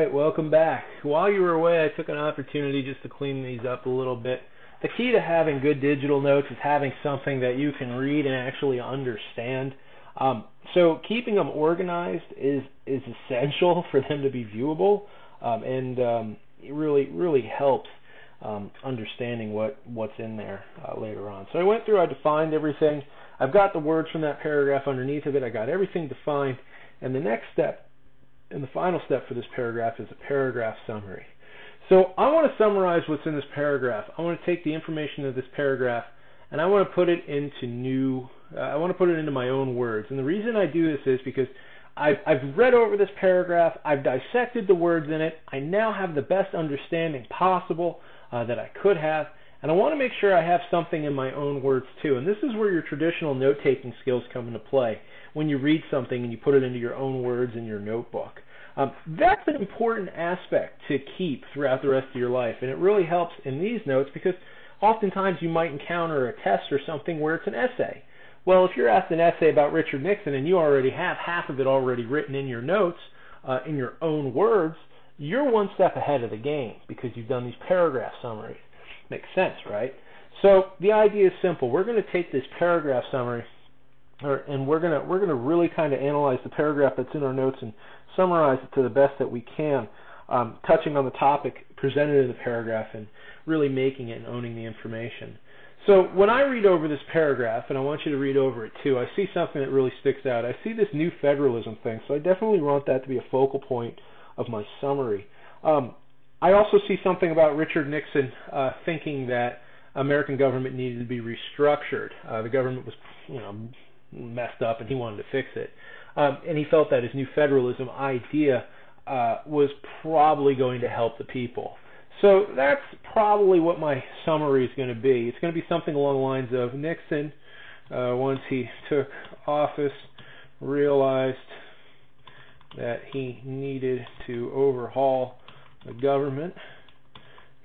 right, welcome back. While you were away, I took an opportunity just to clean these up a little bit. The key to having good digital notes is having something that you can read and actually understand. So keeping them organized is essential for them to be viewable, and it really helps understanding what's in there later on. So I went through, I defined everything. I've got the words from that paragraph underneath of it. I got everything defined, and the next step and the final step for this paragraph is a paragraph summary. So I want to summarize what's in this paragraph. I want to take the information of this paragraph and I want to put it into my own words. And the reason I do this is because I've read over this paragraph, I've dissected the words in it, I now have the best understanding possible that I could have, and I want to make sure I have something in my own words too. And this is where your traditional note-taking skills come into play, when you read something and you put it into your own words in your notebook. That's an important aspect to keep throughout the rest of your life, and it really helps in these notes because oftentimes you might encounter a test or something where it's an essay. Well, if you're asked an essay about Richard Nixon and you already have half of it already written in your notes, in your own words, you're one step ahead of the game because you've done these paragraph summaries. Makes sense, right? So the idea is simple. We're going to take this paragraph summary and we're gonna really kind of analyze the paragraph that's in our notes and summarize it to the best that we can, touching on the topic presented in the paragraph and really making it and owning the information. So when I read over this paragraph, and I want you to read over it too, I see something that really sticks out. I see this new federalism thing, so I definitely want that to be a focal point of my summary. I also see something about Richard Nixon thinking that American government needed to be restructured. The government was, messed up and he wanted to fix it. And he felt that his new federalism idea was probably going to help the people. So that's probably what my summary is going to be. It's going to be something along the lines of Nixon, once he took office, realized that he needed to overhaul the government.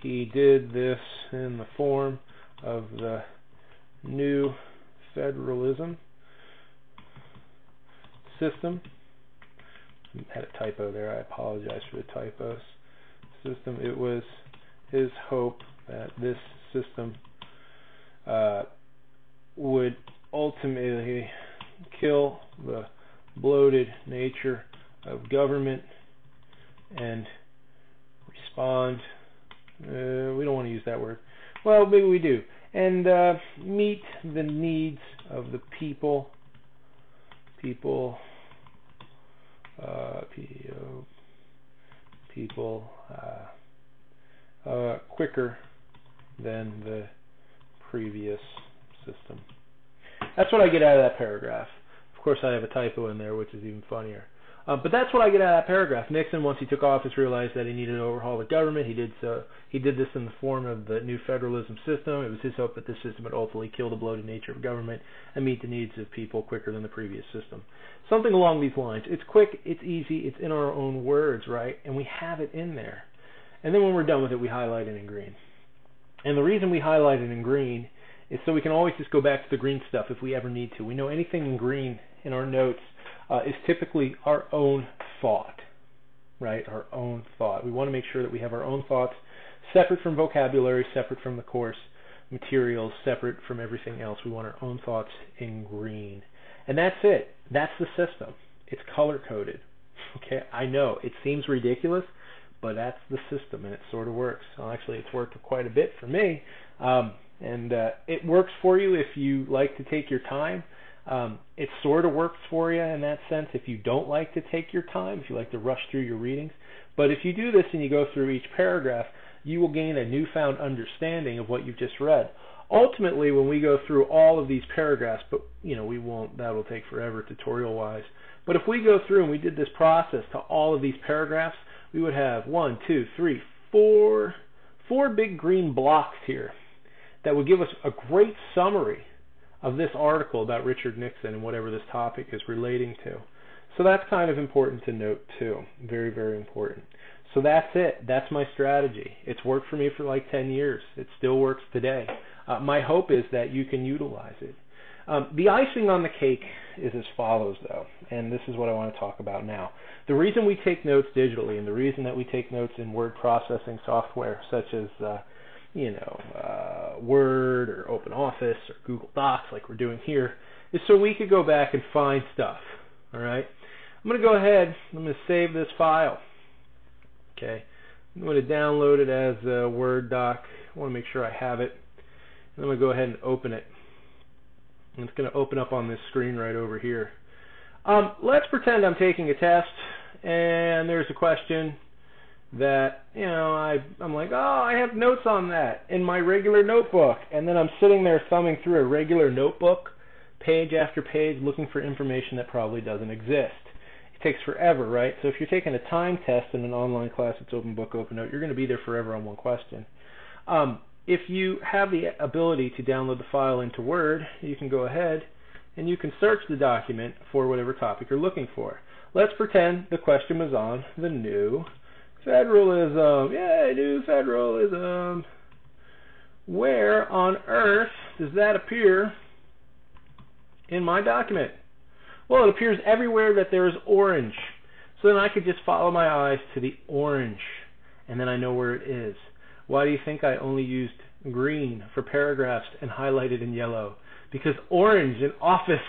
He did this in the form of the new federalism system. I had a typo there. I apologize for the typos. System. It was his hope that this system would ultimately kill the bloated nature of government and respond. We don't want to use that word. Well, maybe we do. And meet the needs of the people. Quicker than the previous system. That's what I get out of that paragraph. Of course, I have a typo in there, which is even funnier. But that's what I get out of that paragraph. Nixon, once he took office, realized that he needed to overhaul the government. He did this in the form of the new federalism system. It was his hope that this system would ultimately kill the bloated nature of government and meet the needs of people quicker than the previous system. Something along these lines. It's quick, it's easy, it's in our own words, right? And we have it in there. And then when we're done with it, we highlight it in green. And the reason we highlight it in green is so we can always just go back to the green stuff if we ever need to. We know anything in green in our notes is typically our own thought, right? Our own thought. We want to make sure that we have our own thoughts separate from vocabulary, separate from the course materials, separate from everything else. We want our own thoughts in green. And that's it. That's the system. It's color-coded. Okay, I know it seems ridiculous, but that's the system, and it sort of works. Well, actually, it's worked quite a bit for me, and it works for you if you like to take your time. It sort of works for you in that sense if you don't like to take your time, if you like to rush through your readings. But if you do this and you go through each paragraph, you will gain a newfound understanding of what you've just read. Ultimately, when we go through all of these paragraphs, but we won't, that'll take forever tutorial-wise. But if we go through and we did this process to all of these paragraphs, we would have 1, 2, 3, 4 big green blocks here that would give us a great summary of this article about Richard Nixon and whatever this topic is relating to. So that's kind of important to note too. Very, very important. So that's it. That's my strategy. It's worked for me for like 10 years. It still works today. My hope is that you can utilize it. The icing on the cake is as follows, though, and this is what I want to talk about now. The reason we take notes digitally, and the reason that we take notes in word processing software such as Word or OpenOffice or Google Docs like we're doing here, is so we could go back and find stuff. All right, I'm going to go ahead, I'm going to save this file. Okay, I'm going to download it as a Word doc. I want to make sure I have it. And I'm going to go ahead and open it. And it's going to open up on this screen right over here. Let's pretend I'm taking a test and there's a question that, I'm like, oh, I have notes on that in my regular notebook. And then I'm sitting there thumbing through a regular notebook, page after page, looking for information that probably doesn't exist. It takes forever, right? So if you're taking a time test in an online class that's open book, open note, you're going to be there forever on one question. If you have the ability to download the file into Word, you can go ahead and you can search the document for whatever topic you're looking for. Let's pretend the question was on the new federalism. Yay, new federalism. Where on earth does that appear in my document? Well, it appears everywhere that there is orange. So then I could just follow my eyes to the orange, and then I know where it is. Why do you think I only used green for paragraphs and highlighted in yellow? Because orange in Office,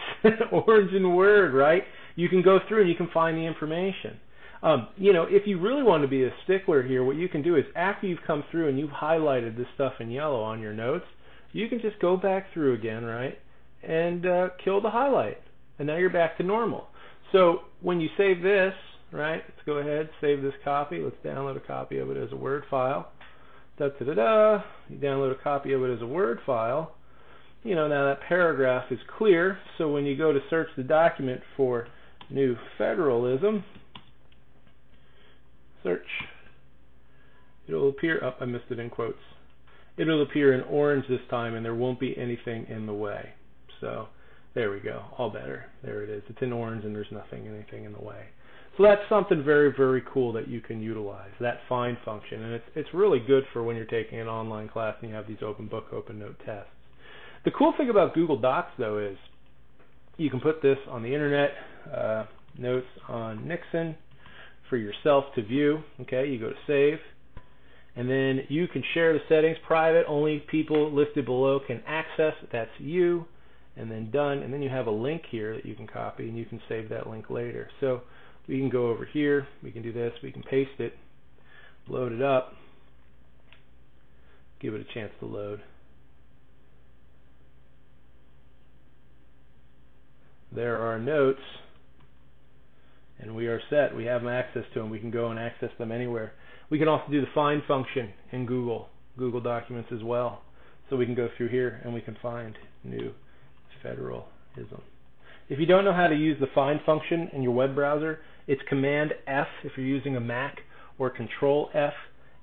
orange in Word, right? You can go through and you can find the information. If you really want to be a stickler here, what you can do is after you've come through and you've highlighted this stuff in yellow on your notes, you can just go back through again, right, and kill the highlight. And now you're back to normal. So when you save this, right, let's go ahead, save this copy. Let's download a copy of it as a Word file. Da-da-da-da. You download a copy of it as a Word file. Now that paragraph is clear, so when you go to search the document for new federalism, search, it'll appear, oh, I missed it in quotes. It'll appear in orange this time, and there won't be anything in the way. So there we go, all better. There it is. It's in orange, and there's anything in the way. So that's something very, very cool that you can utilize, that find function. And it's really good for when you're taking an online class and you have these open book, open note tests. The cool thing about Google Docs, though, is you can put this on the internet, notes on Nixon for yourself to view. Okay, you go to save. And then you can share the settings private. Only people listed below can access. That's you. And then done. And then you have a link here that you can copy, and you can save that link later. So we can go over here, we can do this, we can paste it, load it up, give it a chance to load. There are notes, and we are set. We have access to them. We can go and access them anywhere. We can also do the find function in Google Documents as well. So we can go through here and we can find new federalism. If you don't know how to use the find function in your web browser, it's Command F if you're using a Mac, or Control F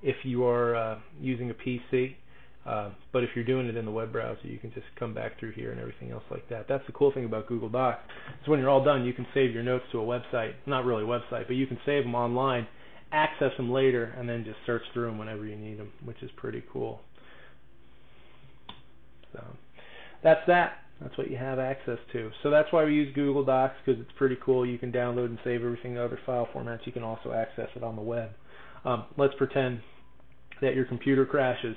if you are using a PC. But if you're doing it in the web browser, you can just come back through here and everything else like that. That's the cool thing about Google Docs. So when you're all done, you can save your notes to a website. Not really a website, but you can save them online, access them later, and then just search through them whenever you need them, which is pretty cool. So that's that. That's what you have access to. So that's why we use Google Docs, because it's pretty cool. You can download and save everything to other file formats. You can also access it on the web. Let's pretend that your computer crashes.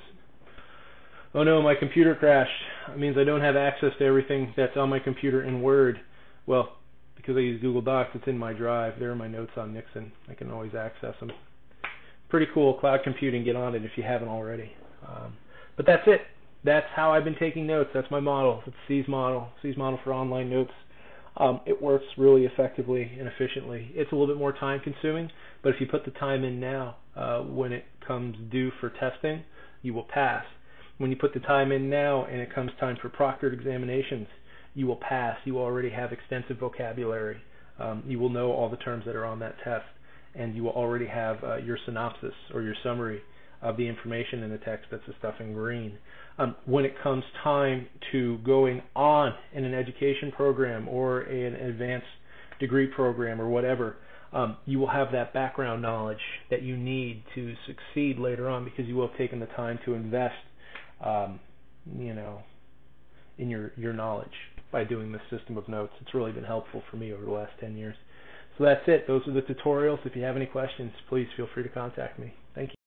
Oh no, my computer crashed. It means I don't have access to everything that's on my computer in Word. Well, because I use Google Docs, it's in my drive. There are my notes on Nixon. I can always access them. Pretty cool. Cloud computing. Get on it if you haven't already. But that's it. That's how I've been taking notes. That's my model. It's C's model for online notes. It works really effectively and efficiently. It's a little bit more time consuming, but if you put the time in now, when it comes due for testing, you will pass. When you put the time in now and it comes time for proctored examinations, you will pass. You already have extensive vocabulary. You will know all the terms that are on that test, and you will already have your synopsis or your summary of the information in the text. That's the stuff in green. When it comes time to going on in an education program or an advanced degree program or whatever, you will have that background knowledge that you need to succeed later on, because you will have taken the time to invest in your knowledge. by doing this system of notes. It's really been helpful for me over the last 10 years. So that's it. Those are the tutorials. If you have any questions, please feel free to contact me. Thank you.